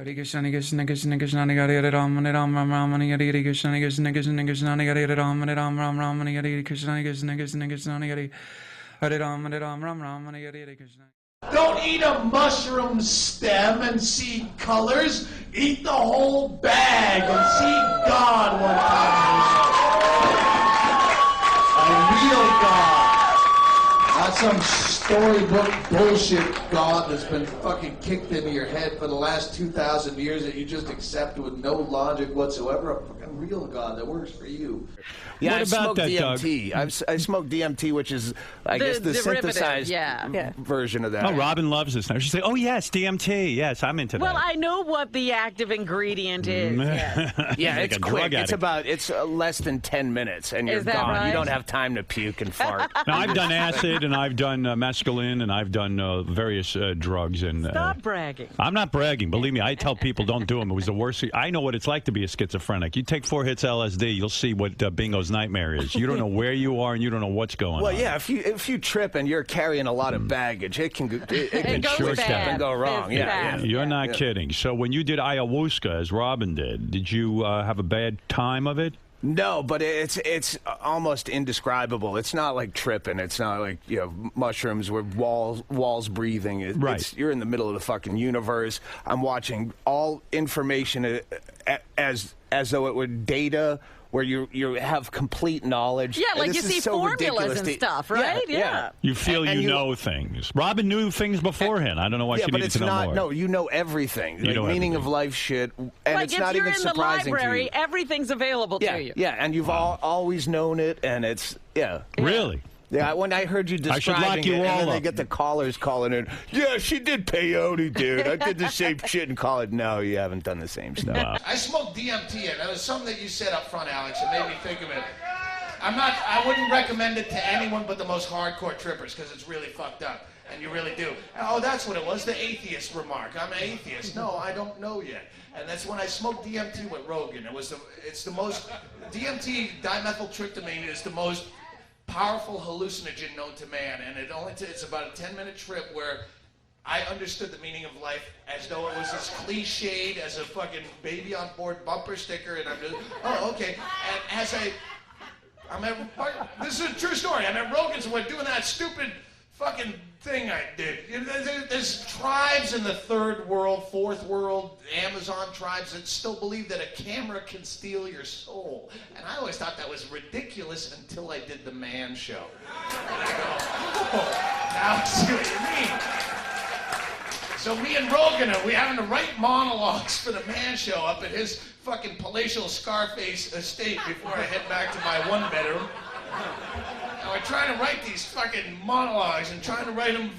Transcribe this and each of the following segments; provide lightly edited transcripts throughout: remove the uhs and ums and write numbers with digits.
Hare Krishna Krishna Krishna Krishna Hare Ram Hare Ram Ram Ram Hare Krishna Krishna Krishna Krishna Hare Ram Hare Ram Ram Ram Hare Krishna Krishna Krishna Krishna Hare Ram Hare Ram Ram Ram Hare Krishna. Don't eat a mushroom stem and see colors. Eat the whole bag and see God one time. A real God. Not some storybook bullshit God that's been fucking kicked into your head for the last 2,000 years that you just accept with no logic whatsoever. A fucking real God that works for you. Yeah, What I about smoked that, DMT. I smoked DMT, which is, I guess, the synthesized version of that. Oh, Robin loves this now. She's like, oh, yes, DMT. Yes, I'm into that. Well, I know what the active ingredient is. Yes. Yeah, Like it's a drug quick. It's addict. less than 10 minutes, and you're Is that gone. right? You don't have time to puke and fart. Now, I've done acid, and I've done mescaline, and I've done various drugs. And Stop bragging. I'm not bragging. Believe me, I tell people don't do them. It was the worst. I know what it's like to be a schizophrenic. You take 4 hits LSD, you'll see what Bingo's nightmare is. You don't know where you are, and you don't know what's going on. Well, yeah, if you trip and you're carrying a lot of baggage, it can goes bad. go wrong. It's Yeah, bad. yeah. You're not kidding. So when you did ayahuasca, as Robin did you have a bad time of it? No, but it's almost indescribable. It's not like tripping. It's not like mushrooms with walls breathing. Right. You're in the middle of the fucking universe. I'm watching all information as though it were data where you have complete knowledge. Yeah, like This you is see so formulas ridiculous. and stuff, right? Yeah. You feel And you you- know things. Robin knew things beforehand. I don't know why Yeah, she but needed it's to know not. more. No, you know everything. You know meaning everything. of life shit, and Like it's if not you're even in the surprising to library, you. everything's available Yeah, to you. yeah, and you've always known it, and it's Really? Yeah, when I heard you I should describing lock you it, and all then they up. get the callers calling in, yeah, she did peyote, dude. I did the same shit and call it. No, you haven't done the same stuff. Wow. I smoked DMT, and that was something that you said up front, Alex, that made me think of it. I wouldn't recommend it to anyone but the most hardcore trippers, because it's really fucked up, and you really do. Oh, that's what it was, the atheist remark. I'm an atheist. No, I don't know yet. And that's when I smoked DMT with Rogan. It's the most, DMT, dimethyltryptamine, is the most powerful hallucinogen known to man, and it's about a 10-minute trip where I understood the meaning of life as though it was as cliched as a fucking baby on board bumper sticker, and I'm just, oh, okay. And as this is a true story. I'm at Rogan's and we're doing that stupid fucking thing I did. There's tribes in the third world, fourth world, Amazon tribes that still believe that a camera can steal your soul. And I always thought that was ridiculous until I did the Man Show. And I go, oh, now I see what you mean. So me and Rogan we having to write monologues for the Man Show up at his fucking palatial Scarface estate before I head back to my one bedroom. Now I try to write these fucking monologues and trying to write them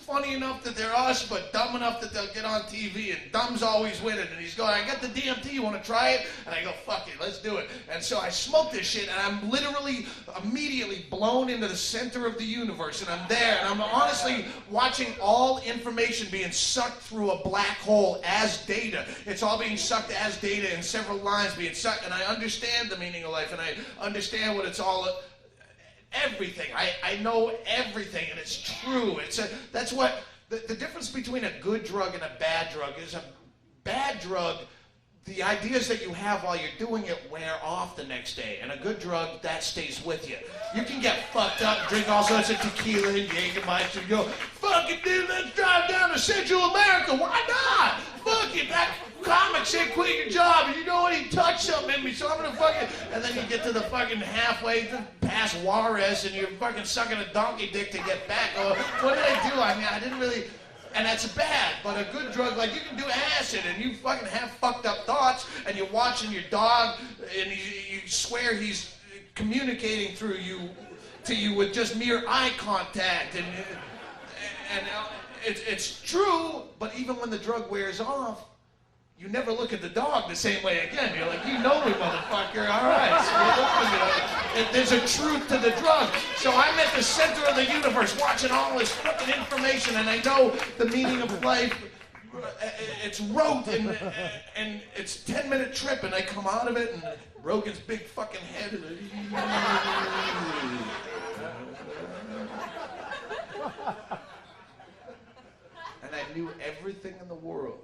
funny enough that they're us, but dumb enough that they'll get on TV, and dumb's always winning. And he's going, I got the DMT, you want to try it? And I go, fuck it, let's do it. And so I smoke this shit, and I'm literally immediately blown into the center of the universe, and I'm there, and I'm honestly watching all information being sucked through a black hole as data. It's all being sucked as data in several lines being sucked, and I understand the meaning of life, and I understand what it's all everything. I know everything, and it's true. That's what the difference between a good drug and a bad drug is. A bad drug, the ideas that you have while you're doing it wear off the next day, and a good drug, that stays with you. You can get fucked up, drink all sorts of tequila and Jägermeister, and go, fucking dude, let's drive down to Central America. Why not? Fuck it, that comic said quit your job, and you know what, he touched something in me, so I'm gonna fucking, and then you get to the fucking halfway past Juarez, and you're fucking sucking a donkey dick to get back. Oh, what did I do? I mean, I didn't really, and that's bad, but a good drug, like you can do acid, and you fucking have fucked up thoughts, and you're watching your dog, and you swear he's communicating through you, to you with just mere eye contact, and it's true, but even when the drug wears off, you never look at the dog the same way again. You're like, you know me, motherfucker. All right. So there's a truth to the drug. So I'm at the center of the universe watching all this fucking information, and I know the meaning of life. It's rote, and it's a 10-minute trip, and I come out of it, and Rogan's big fucking head is and I knew everything in the world.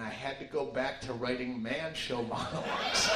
I had to go back to writing man show monologues.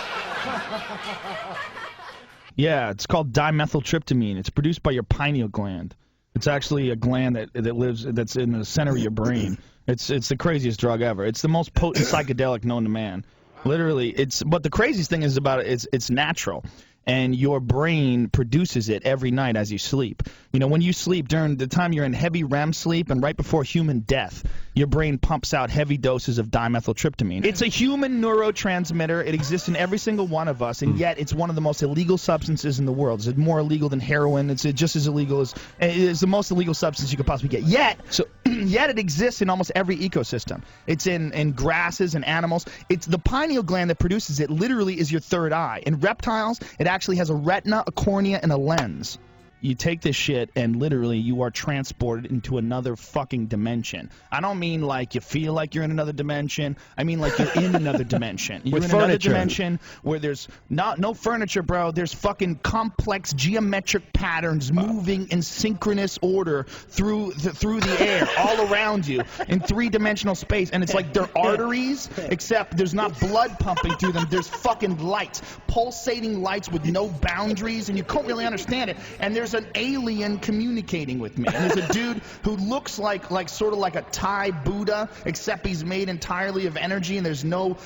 Yeah, it's called dimethyltryptamine. It's produced by your pineal gland. It's actually a gland that's in the center of your brain. It's the craziest drug ever. It's the most potent psychedelic known to man. Literally, but the craziest thing is about it, it's natural. And your brain produces it every night as you sleep. You know, when you sleep, during the time you're in heavy REM sleep and right before human death, your brain pumps out heavy doses of dimethyltryptamine. It's a human neurotransmitter. It exists in every single one of us, and yet it's one of the most illegal substances in the world. It's more illegal than heroin. It's just as illegal as it's the most illegal substance you could possibly get. Yet it exists in almost every ecosystem. It's in grasses and animals. It's the pineal gland that produces it. Literally, is your third eye. In reptiles, it actually has a retina, a cornea, and a lens. You take this shit and literally you are transported into another fucking dimension. I don't mean like you feel like you're in another dimension. I mean like you're in another dimension. You're in another dimension where there's no furniture, bro. There's fucking complex geometric patterns moving in synchronous order through the air all around you in three-dimensional space. And it's like they're arteries, except there's not blood pumping through them. There's fucking lights, pulsating lights with no boundaries, and you can't really understand it. And there's an alien communicating with me. And there's a dude who looks like sort of like a Thai Buddha, except he's made entirely of energy, and there's no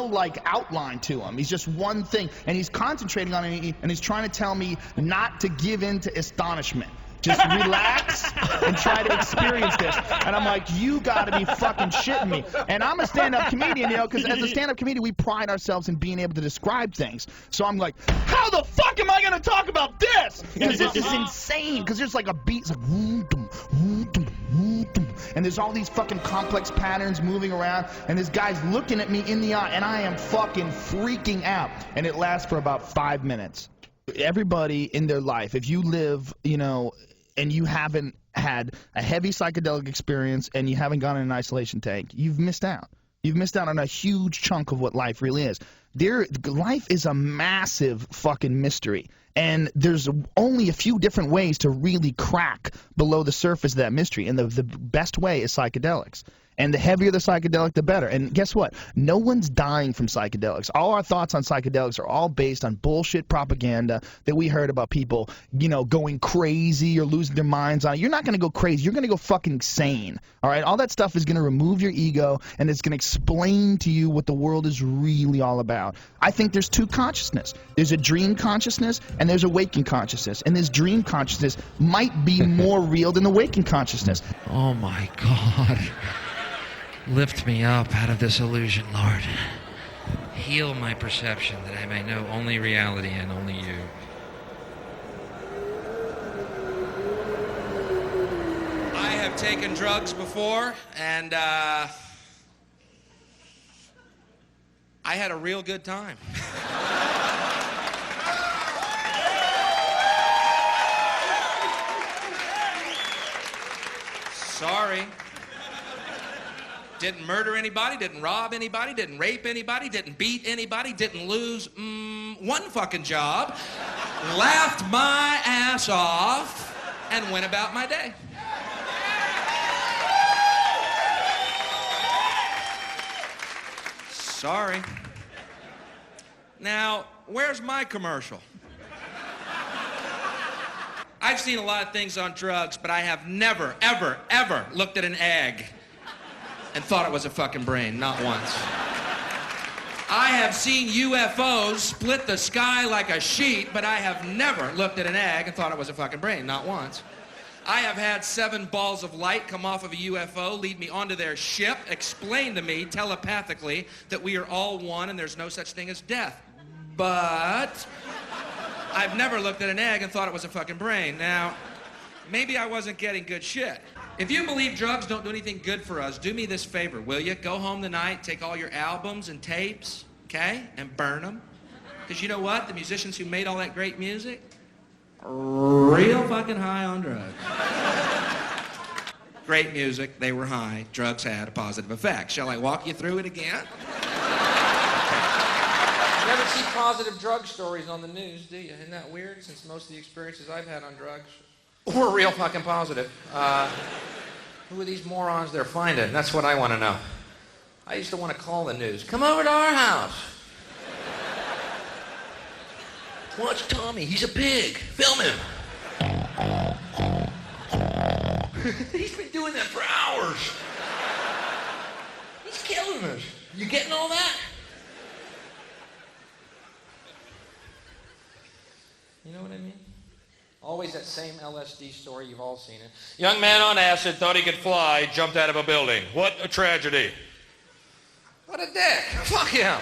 like outline to him. He's just one thing, and he's concentrating on it, and he's trying to tell me not to give in to astonishment. Just relax and try to experience this. And I'm like, you gotta be fucking shitting me. And I'm a stand-up comedian, you know, because as a stand-up comedian, we pride ourselves in being able to describe things. So I'm like, how the fuck am I gonna talk about this? Because this is insane. Because there's like a beat, it's like, and there's all these fucking complex patterns moving around, and this guy's looking at me in the eye, and I am fucking freaking out. And it lasts for about 5 minutes. Everybody in their life, if you live, you know, and you haven't had a heavy psychedelic experience and you haven't gone in an isolation tank, you've missed out. You've missed out on a huge chunk of what life really is. Life is a massive fucking mystery, and there's only a few different ways to really crack below the surface of that mystery, and the best way is psychedelics. And the heavier the psychedelic, the better. And guess what? No one's dying from psychedelics. All our thoughts on psychedelics are all based on bullshit propaganda that we heard about people, you know, going crazy or losing their minds on it. You're not going to go crazy. You're going to go fucking sane. All right? All that stuff is going to remove your ego, and it's going to explain to you what the world is really all about. I think there's two consciousness. There's a dream consciousness, and there's a waking consciousness. And this dream consciousness might be more real than the waking consciousness. Oh, my God. Lift me up out of this illusion, Lord. Heal my perception that I may know only reality and only you. I have taken drugs before, and I had a real good time. Sorry. Didn't murder anybody, didn't rob anybody, didn't rape anybody, didn't beat anybody, didn't lose one fucking job, laughed my ass off, and went about my day. Sorry. Now, where's my commercial? I've seen a lot of things on drugs, but I have never, ever, ever looked at an egg and thought it was a fucking brain, not once. I have seen UFOs split the sky like a sheet, but I have never looked at an egg and thought it was a fucking brain, not once. I have had 7 balls of light come off of a UFO, lead me onto their ship, explain to me telepathically that we are all one and there's no such thing as death. But I've never looked at an egg and thought it was a fucking brain. Now, maybe I wasn't getting good shit. If you believe drugs don't do anything good for us, do me this favor, will you? Go home tonight, take all your albums and tapes, okay, and burn them. Because you know what? The musicians who made all that great music, real fucking high on drugs. Great music, they were high, drugs had a positive effect. Shall I walk you through it again? You never see positive drug stories on the news, do you? Isn't that weird? Since most of the experiences I've had on drugs were real fucking positive. Who are these morons they're finding? That's what I want to know. I used to want to call the news. Come over to our house. Watch Tommy. He's a pig. Film him. He's been doing that for hours. He's killing us. You getting all that? You know what I mean? Always that same LSD story. You've all seen it. Young man on acid thought he could fly, jumped out of a building. What a tragedy. What a dick. Fuck him.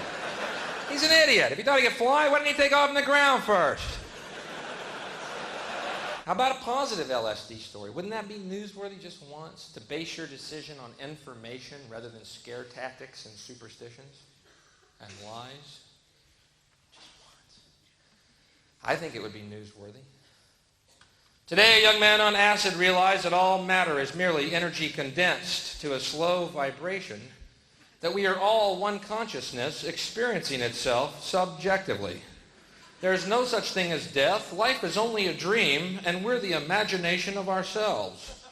He's an idiot. If he thought he could fly, why didn't he take off on the ground first? How about a positive LSD story? Wouldn't that be newsworthy just once? To base your decision on information rather than scare tactics and superstitions and lies? Just once. I think it would be newsworthy. Today, a young man on acid realized that all matter is merely energy condensed to a slow vibration, that we are all one consciousness experiencing itself subjectively. There is no such thing as death. Life is only a dream, and we're the imagination of ourselves.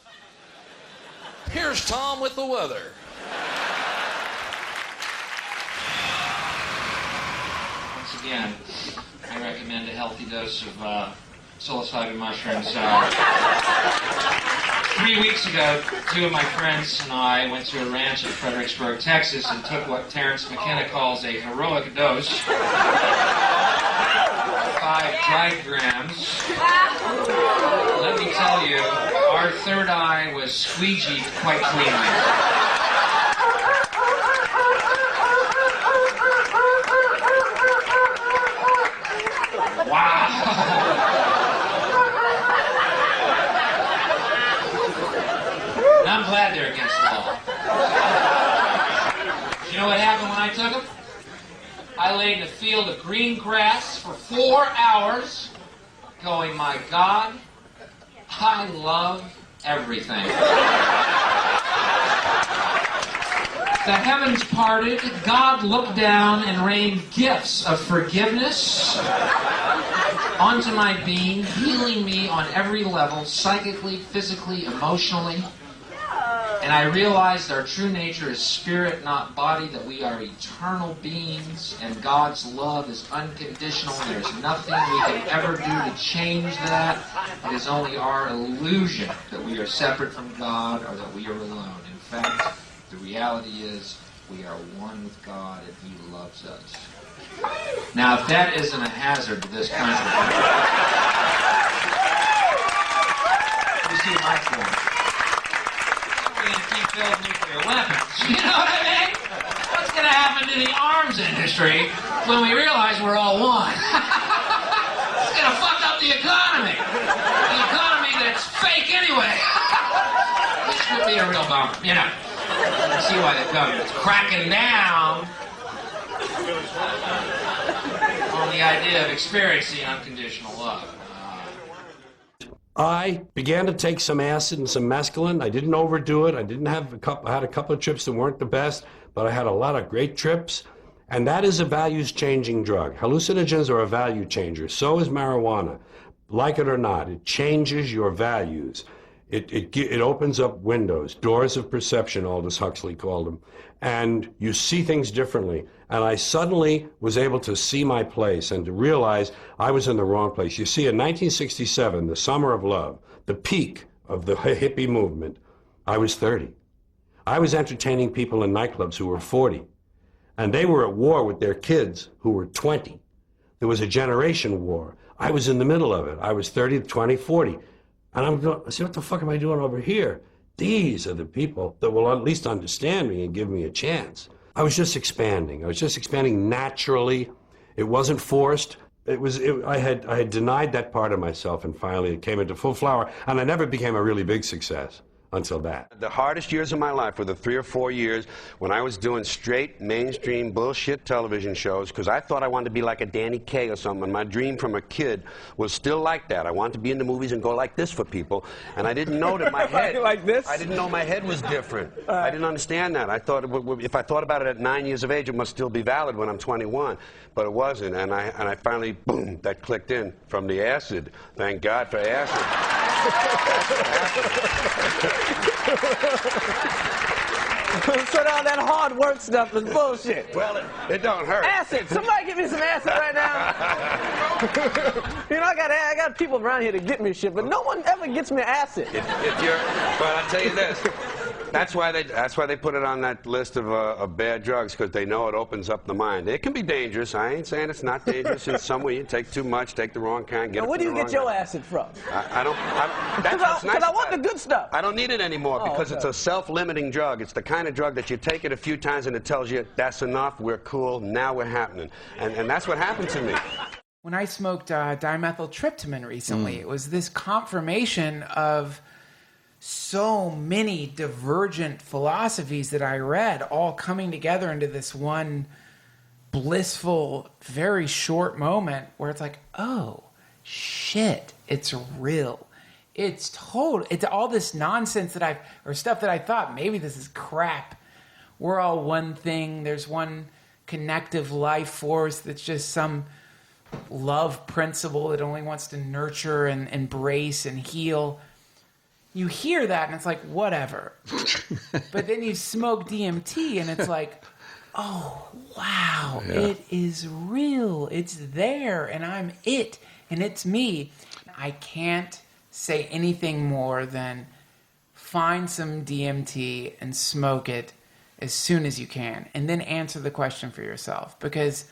Here's Tom with the weather. Once again, I recommend a healthy dose of psilocybin mushrooms. 3 weeks ago, 2 of my friends and I went to a ranch in Fredericksburg, Texas, and took what Terrence McKenna calls a heroic dose. 5 dried grams. Let me tell you, our third eye was squeegeed quite cleanly. Wow! And I'm glad they're against the law. You know what happened when I took them? I lay in a field of green grass for 4 hours, going, my God, I love everything. The heavens parted, God looked down and rained gifts of forgiveness onto my being, healing me on every level, psychically, physically, emotionally. And I realized our true nature is spirit, not body, that we are eternal beings, and God's love is unconditional. There's nothing we can ever do to change that. It is only our illusion that we are separate from God or that we are alone. In fact, the reality is we are one with God and He loves us. Now, if that isn't a hazard to this country, you see my point. Build nuclear weapons. You know what I mean? What's going to happen to the arms industry when we realize we're all one? It's going to fuck up the economy. The economy that's fake anyway. This would be a real bummer, you know. You see why the government's cracking down on the idea of experiencing unconditional love. I began to take some acid and some mescaline. I didn't overdo it. I had a couple of trips that weren't the best, but I had a lot of great trips. And that is a values-changing drug. Hallucinogens are a value changer. So is marijuana. Like it or not, it changes your values. It opens up windows, doors of perception, Aldous Huxley called them. And you see things differently. And I suddenly was able to see my place and to realize I was in the wrong place. You see, in 1967, the summer of love, the peak of the hippie movement, I was 30. I was entertaining people in nightclubs who were 40. And they were at war with their kids who were 20. There was a generation war. I was in the middle of it. I was 30, 20, 40. And I said, what the fuck am I doing over here? These are the people that will at least understand me and give me a chance. I was just expanding. I was just expanding naturally. It wasn't forced. I had denied that part of myself, and finally it came into full flower, and I never became a really big success until that. The hardest years of my life were the 3 or 4 years when I was doing straight mainstream bullshit television shows because I thought I wanted to be like a Danny Kaye or something. My dream from a kid was still like that. I wanted to be in the movies and go like this for people, and I didn't know that my head like this? I didn't know my head was different. I didn't understand that. I thought if I thought about it at 9 years of age, it must still be valid when I'm 21, but it wasn't. And I finally, boom, that clicked in from the acid. Thank God for acid. So now that hard work stuff is bullshit. Well, it don't hurt. Acid. Somebody give me some acid right now. You know, I got people around here to get me shit, but no one ever gets me acid. If you're, well, I'll tell you this. That's why they put it on that list of bad drugs, because they know it opens up the mind. It can be dangerous. I ain't saying it's not dangerous in some way. You take too much, take the wrong kind, get Now, it where do from you the get wrong your guy. acid from? I don't. That's what's nice. Because I want the good stuff. I don't need it anymore because okay. it's a self-limiting drug. It's the kind of drug that you take it a few times and it tells you, that's enough, we're cool, now we're happening. And that's what happened to me. When I smoked dimethyltryptamine recently, it was this confirmation of so many divergent philosophies that I read all coming together into this one blissful, very short moment where it's like, oh, shit, it's real. It's all this nonsense or stuff that I thought, maybe this is crap. We're all one thing. There's one connective life force that's just some love principle that only wants to nurture and embrace and heal. You hear that and it's like, whatever. But then you smoke DMT and it's like, oh, wow, It is real. It's there and I'm it and it's me. I can't say anything more than find some DMT and smoke it as soon as you can, and then answer the question for yourself, because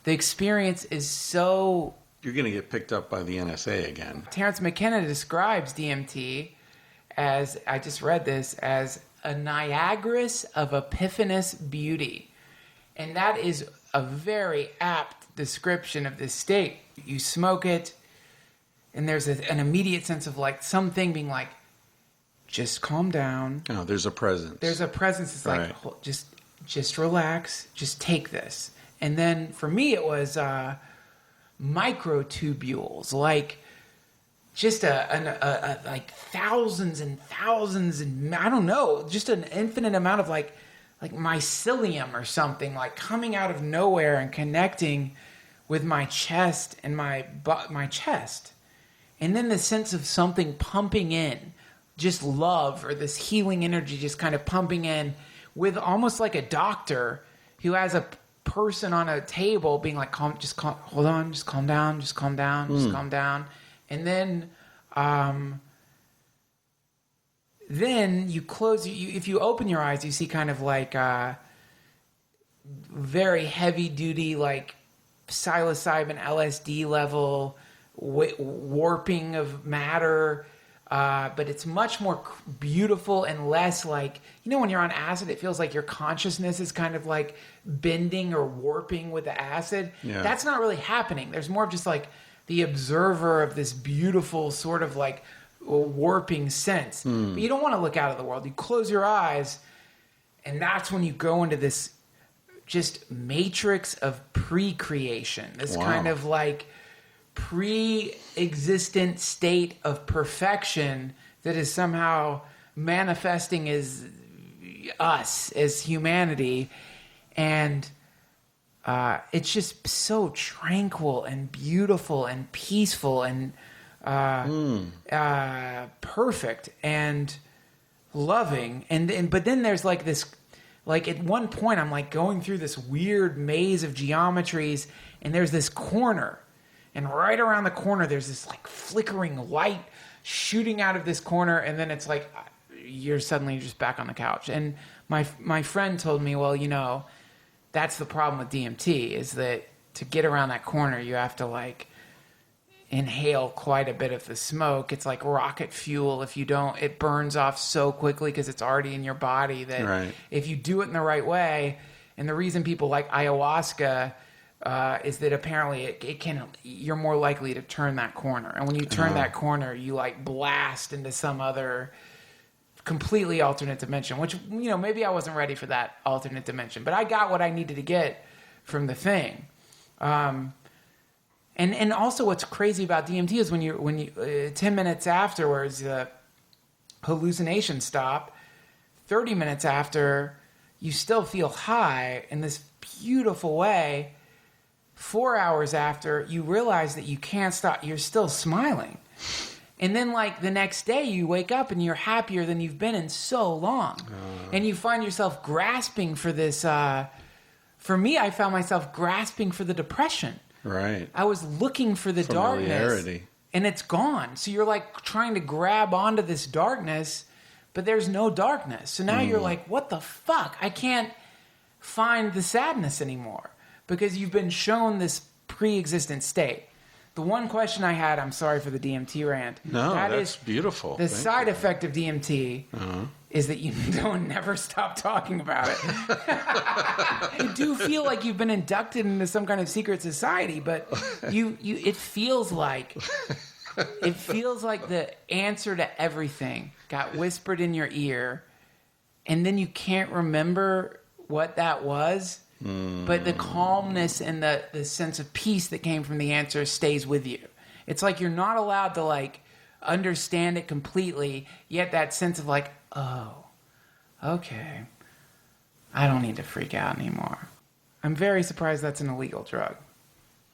the experience is so... You're going to get picked up by the NSA again. Terence McKenna describes DMT as, I just read this, as a Niagara of epiphanous beauty. And that is a very apt description of this state. You smoke it, and there's an immediate sense of like something being like, just calm down. Oh, there's a presence. There's a presence that's like, just relax, just take this. And then for me, it was microtubules, like just like thousands and thousands, and I don't know, just an infinite amount of like mycelium or something, like coming out of nowhere and connecting with my chest and my chest. And then the sense of something pumping in, just love or this healing energy just kind of pumping in, with almost like a doctor who has a person on a table being like, hold on, just calm down, just calm down, just calm down. And then you close, if you open your eyes, you see kind of like very heavy duty, like psilocybin LSD level warping of matter. But it's much more beautiful and less like, you know, when you're on acid, it feels like your consciousness is kind of like bending or warping with the acid. Yeah. That's not really happening. There's more of just like the observer of this beautiful sort of like warping sense. But you don't want to look out of the world. You close your eyes, and that's when you go into this just matrix of pre-creation. This kind of like pre-existent state of perfection that is somehow manifesting as us, as humanity. And it's just so tranquil and beautiful and peaceful and perfect and loving. But then there's like this, like at one point I'm like going through this weird maze of geometries, and there's this corner. And right around the corner, there's this like flickering light shooting out of this corner, and then it's like you're suddenly just back on the couch. And my friend told me, well, you know, that's the problem with DMT, is that to get around that corner, you have to like inhale quite a bit of the smoke. It's like rocket fuel. If you don't, it burns off so quickly because it's already in your body that if you do it in the right way, and the reason people like ayahuasca is that apparently you're more likely to turn that corner. And when you turn that corner, you like blast into some other completely alternate dimension, which, you know, maybe I wasn't ready for that alternate dimension, but I got what I needed to get from the thing. And also what's crazy about DMT is when you 10 minutes afterwards, the hallucinations stop. 30 minutes after, you still feel high in this beautiful way. 4 hours after, you realize that you can't stop. You're still smiling. And then, like, the next day you wake up and you're happier than you've been in so long. And you find yourself grasping for this. For me, I found myself grasping for the depression. Right. I was looking for the darkness. And it's gone. So you're, like, trying to grab onto this darkness, but there's no darkness. So now you're like, what the fuck? I can't find the sadness anymore because you've been shown this pre-existent state. The one question I had, I'm sorry for the DMT rant. No, that's beautiful. The side effect of DMT is that you don't never stop talking about it. You do feel like you've been inducted into some kind of secret society, but it feels like the answer to everything got whispered in your ear, and then you can't remember what that was. But the calmness and the sense of peace that came from the answer stays with you. It's like you're not allowed to, like, understand it completely, yet that sense of, like, oh, okay, I don't need to freak out anymore. I'm very surprised that's an illegal drug.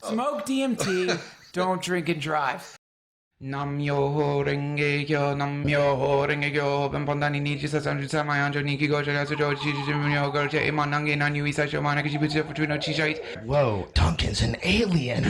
Smoke DMT, don't drink and drive. Nam-myoho Renge-kyo, Nam-myoho Renge-kyo, Benpondani Nichi Sasanju Samayanjo Niki Gojo Yasujo Chichimyo Gojo Iman Nange Nanyu Isa Shomana Kichibuchi Fortuna Chichait. Whoa, Duncan's an alien.